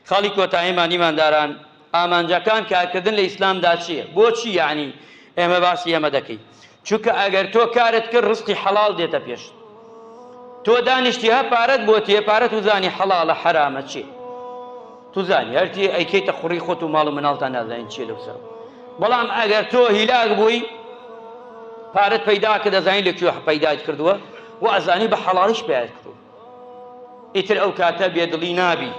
خاڵی کۆتاییمان ئیمانداران ئامانجەکان کارکردن لە ئیسلامدا چییە؟ بۆچی یعنی ئێمە باسی ئەمە دەکەین؟ چونکە ئەگەر تۆ کارت کرد ڕزقی حەڵاڵ دێتە پێش، تۆ دانیشتی هە پارەت بۆ تێ پارەت و زانی حەڵاڵە حەرامە چی؟ تو زانی هەرتی ئەیکەیتە خوڕی خۆت و ماڵ و مناڵتان نازانین چیە لەو سەر. بەڵام ئەگەر تۆ هیلاک بووی پارەت پەیدا کە دەزانین لەکوێ پەیدات کردووە و ئەزانی بە حەڵاڵیش پێیات کردووە، ئیتر ئەو کاتە بێدڵی نابی.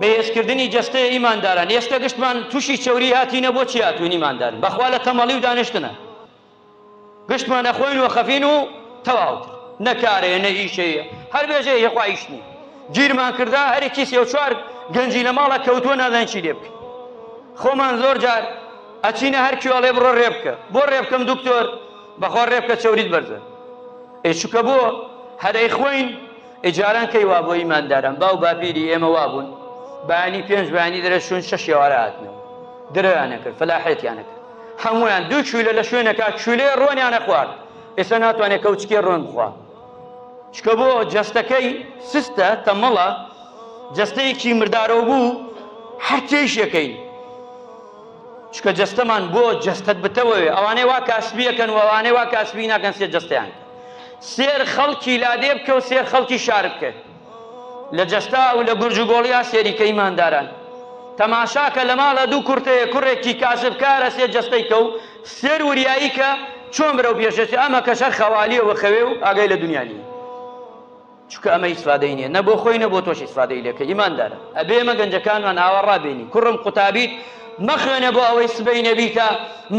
بەهێزکردنی جەستەیە ئیمانداران ئێستا گشتمان تووشی چەوری هاتینە بۆچی هاتوین ئیماندارن؟ بەخوا لە تەمەڵی و دانیشتنە گشتمان نەخۆین و خەفین و تەواوتر نەکارەیە نە ئیشەیە هەر بێژەیە یەخوا ئیش نییە. گیرمان کردا هەرێکی سێ و چوار گەنجی لە ماڵە کەوتووە نازانین چی لێ بکەین. خۆمان زۆر جار ئەچینە هەر کێوەڵێ بڕۆ ڕێ بکە، بۆ ڕێ بکەم دوکتۆر بەخوا ڕێ بکە چەوریت بەرزە. چووکە بۆ هەرەی خۆین ئیجاران کەی وا بۆ ئیمانداران باو باپیری ئێمە وابوون بەیانی 5 بەیانی دەرە شوێن 6 ئێوارە هاتنەوە درەیانە کرد فەلاحێتیانە کرد هەمویان 2 کیلۆ لە شوێنەکە کیلۆ ڕۆنیانە خوارد ئێستا ناتوانێت کەوچکێ ڕۆن بخوا. چکە بۆ جەستەکەی سستە تەمەڵە جەستەیەکی مردارەوە بوو هەر تێیشەکەین. چکە جەستەمان بۆ جەستەت بتەوەوێ ئەوانەی وا کاسبیەکەن و ئەوانەی وا کاسبی ناکەن سێ جەستەیان سێر خەڵکی لادێ بکە و سێر خەڵکی شار بکە لە جەستا و لە گورج و گۆڵیا سێریکە ئیمانداران تەماشاکە لە ماڵە 2 کورتەیە کوڕێکی کاسبکارە سێ جەستەیکە و سێر وریایی کە چۆن بەرەو پێشەچێ ئەمە کەشەر خەوالیەوە خەوێ و ئاگای لە دنیا نیە. چونکە ئەمە ئیسفادەی نییە نە بۆ خۆی نە بۆ تۆش ئیسفادەی لێکە ئیماندارە ئەبێ ئێمە گەنجەکانمان ئاوەڕابێنی کوڕم قوتابیت مەخوێنە بۆ ئەوەی سبەی نەبیتە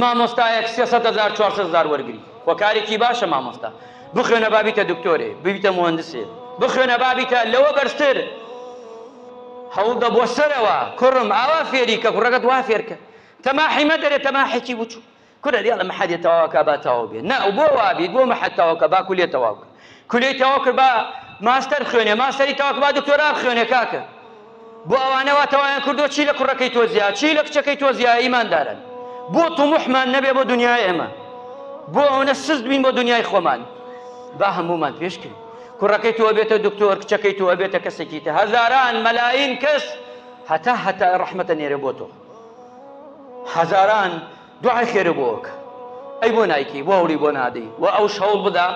مامۆستایەک 300,000 400,000 وەرگری وەکارێکی باشە مامۆستا بخوێنە بابیتە دکتۆرێ ببیتە مهندسێ بخوێنە بابیتە لەوە بەرزتر هەوڵدە بۆ سەرەوە کوڕم ئاوا فێری کە کوڕەکەت وا فێرکە تەماحی مەدەرێت تەماحێکی بچوو کورە دیاڵە مەحەدێ تەواوکە با تەواو بێ نە بۆ وابیت بۆ مەحەد تەواوکە با کولێ تەواوکە کولێی تەواو کرد با ماستەر خوێنێ ماستەری تەواوکە با دکتۆرا بخوێنێ کاکە بۆ ئەوانەوە تەوایان کردو چی لە کوڕەکەی تۆ زیاد چی لە کچەکەی تۆ زیاد ئیماندارن بۆ توموحمان نەبێ بۆ دنیای ئێمە بۆ ئەوەنە سست بین بۆ دنیای خۆمان با هەموومان پێشکەین کوڕەکەی تۆ بێتە دکتۆر کچەکەی تۆ بێتە کەسێکی تە هەزاران مەلاین کەس هەتا ڕەحمەتە نێرە بۆ تۆ هەزاران دوعای خێرە بۆکە ئەی بۆ نایکی بۆ هەوڵی بۆ نادەی و ئەوش هەوڵ بدا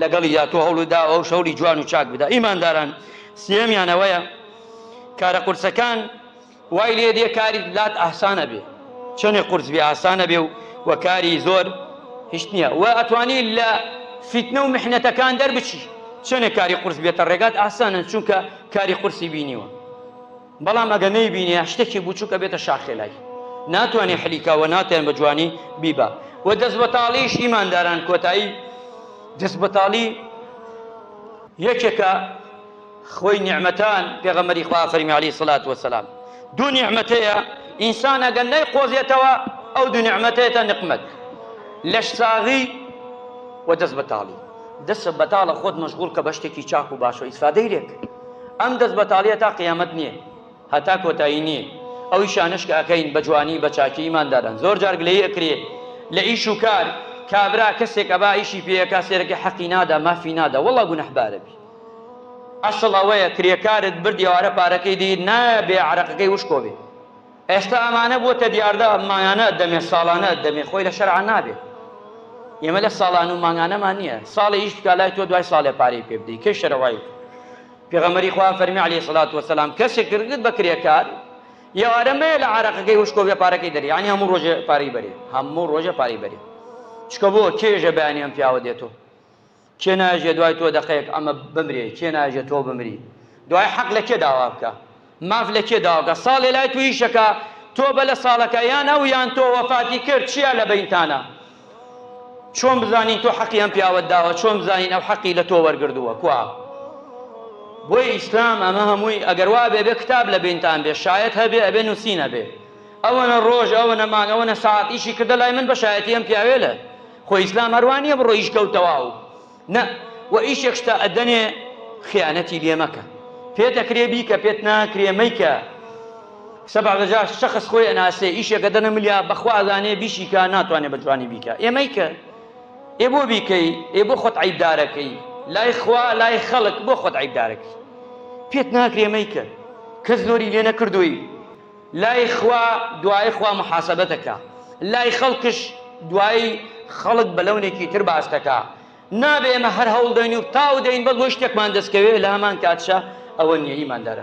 لەگەڵی یا تۆ هەوڵدا ئەو شەوری جوان و چاک بدا ئیمانداران سێمیانەوەیە کارە قورسەکان وای لێ دێ کاری لات ئاسانە بێ چۆنێ قورس بێ ئاسانە بێ و کاری زۆر هیچ نییە و ئەتوانی لە فیتنە و محنەتەکان دەربچی چۆنێ کاری قورس بێتە ڕێگات ئاسانن چونکە کاری قورسی بینیوە بەڵام ئەگە نەیبینێ شتێکی بچووکە بێتە شاخێلای ناتوانێ حلیکاوە ناتێن بە جوانی بیبا و دەست بەتاڵیش ئیمانداران کۆتایی دەست بەتاڵی یەکێکە خۆی نیعمەتان پێغەمبەری خوا فەرمی عەلەیهی سەڵات وەسەلام 2 نیعمەتەیە ئینسان ئەگەر نەیقۆزێتەوە ئەو 2 نیعمەتەیەتە نقمەت لەش ساغی و دەست بەتاڵی دەست بەتاڵە خۆت مەشغوڵ کە بە شتێکی چاک و باشە ئیسفادەی لێک ئەم دەست بەتاڵیە تا قیامەت نییە هەتا کۆتایی نییە ئەوی شانش کە ئەکەین بە جوانی بە چاکی ئیمانداران زۆر جار گلەیی ئەکرێ لە ئیش و کار کابرا کەسێک ئەبا ئیشی پێیەکا سێرەکە حەقی نادا مافی نادا وەڵڵا گونەحبارە بی ئەسڵ ئەوەیە کرێکارت بردی ئێوارە پارەکەی دی نابێ عەرەقەکەی وشکۆ بێ ئێستا ئەمانە بۆتە دیاردە مایانە دەمێ ساڵانە دەمێ خۆی لە شەرع نابێ ئێمە لە ساڵان و مانگانەمان نییە ساڵی ئیش بکە لای تۆ دوای ساڵێ پارەی پێ بدەی کەی شەرەوای پێغەمبەری خوا فەرمی عەلەیهی سەڵات وەسەلام کەسێک گرت بە کرێکار ئێوارە مەیە لە عەرەقەکەی وشکۆ بێ پارەکەی دەری یعنی هەموو ڕۆژێ پارەی بەرێ هەموو ڕۆژە پارەی بەرێ چکە بۆ کێژە بەیانی ئەم پیاوە دێتۆ کێ ناژێ دوای تۆ دەقەیەک ئەمە بمرێ کێ ناژێ تۆ بمری دوای حەق لە کێ داوا بکە ماف لە کێ داوا بکە ساڵێ لای تو ئیشەکە تۆ بە لە ساڵەکە یان ئەو یان تۆ وەفاتی کرد چییە لە بەینتانە چۆن بزانین تۆ حەقی ئەم پیاوەت داوە چۆن بزانین ئەو حەقی لە تۆ وەرگردووە کوا بۆی ئیسلام ئەمە هەمووی ئەگەر وا بێ کتاب لە بینتان بێ شایەت هەبێ ئەبێ نووسینە بێ ئەوەنە ڕۆژ ئەوەنە مانگ ئەوەنە ساعات ئیشی کردە لای من بە شایەتی ئەم پیاوێ لە خۆ ئیسلام هەروانیە بڕۆ ئیش کەوتەوە و نە و ئیشێک شتا ئەدەنێ خیانەتی لێ مەکە پێتەکرێ بیکە پێت ناکرێ مەیکە سەبع جار شەخص خۆی ئەناسێ ئیشێکە دەنە ملیا بەخوا ئەزانێ بیشیکە ناتوانێ بە جوانی بیکە ئێمەیکە ئێ بۆ بیکەی ئێ بۆ خۆت عیبدارەکەی لای خوا لای خەڵک بۆ خۆت عیبدارەکەی پێت ناکرێ مەیکە کەس زۆری لێ نەکردووی لای خوا دوای خوا محاسبەتەکە لای خەڵکش دوای خەڵک بە لەونێکی تر باس دەکا نابێ ئێمە هەر هەوڵ دەین و تاو دەین بەڵ بۆ شتێکمان دەستکەوێ لە هەمان کاتشە ئەوە نییە ئیماندارە